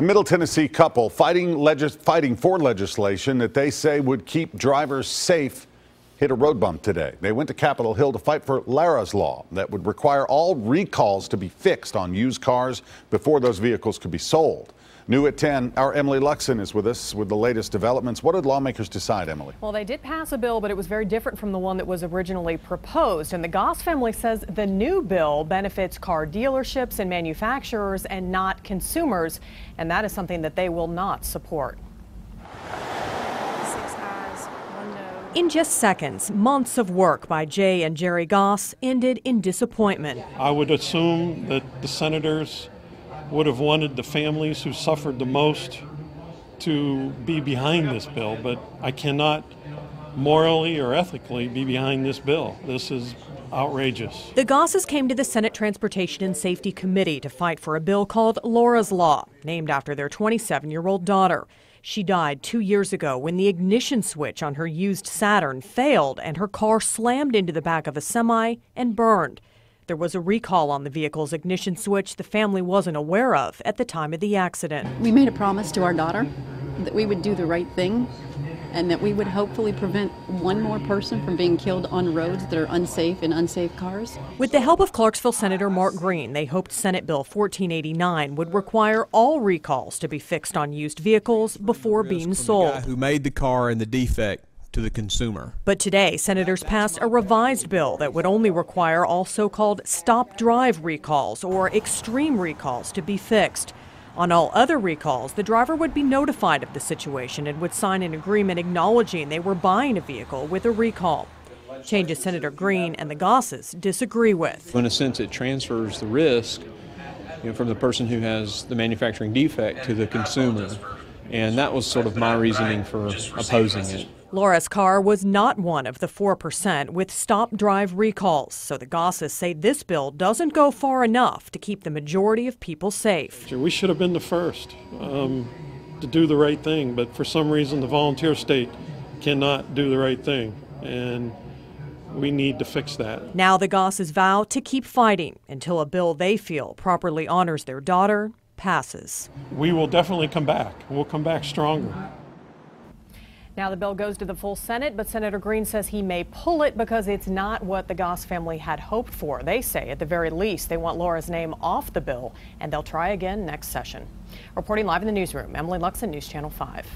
Middle Tennessee couple fighting for legislation that they say would keep drivers safe hit a road bump today. They went to Capitol Hill to fight for Lara's law that would require all recalls to be fixed on used cars before those vehicles could be sold. New at 10, our Emily Luxon is with us with the latest developments. What did lawmakers decide, Emily? Well, they did pass a bill, but it was very different from the one that was originally proposed. And the Goss family says the new bill benefits car dealerships and manufacturers and not consumers. And that is something that they will not support. In just seconds, months of work by Jay and Jerry Goss ended in disappointment. I would assume that the senators would have wanted the families who suffered the most to be behind this bill, but I cannot morally or ethically be behind this bill. This is outrageous. The Gosses came to the Senate Transportation and Safety Committee to fight for a bill called Lara's Law, named after their 27-year-old daughter. She died 2 years ago when the ignition switch on her used Saturn failed and her car slammed into the back of a semi and burned. There was a recall on the vehicle's ignition switch the family wasn't aware of at the time of the accident. We made a promise to our daughter that we would do the right thing and that we would hopefully prevent one more person from being killed on roads that are unsafe in unsafe cars. With the help of Clarksville Senator Mark Green, they hoped Senate Bill 1489 would require all recalls to be fixed on used vehicles before being sold. The guy who made the car and the defect to the consumer. But today, senators passed a revised bill that would only require all so-called stop-drive recalls or extreme recalls to be fixed. On all other recalls, the driver would be notified of the situation and would sign an agreement acknowledging they were buying a vehicle with a recall. Changes Senator Green and the Gosses disagree with. In a sense, it transfers the risk, from the person who has the manufacturing defect to the consumer. And that was sort of my reasoning for opposing it. Lara's car was not one of the 4% with stop-drive recalls, so the Gosses say this bill doesn't go far enough to keep the majority of people safe. We should have been the first to do the right thing, but for some reason the volunteer state cannot do the right thing, and we need to fix that. Now the Gosses vow to keep fighting until a bill they feel properly honors their daughter passes. We will definitely come back. We'll come back stronger. Now the bill goes to the full Senate, but Senator Green says he may pull it because it's not what the Goss family had hoped for. They say at the very least they want Lara's name off the bill, and they'll try again next session. Reporting live in the newsroom, Emily Luxon, News Channel 5.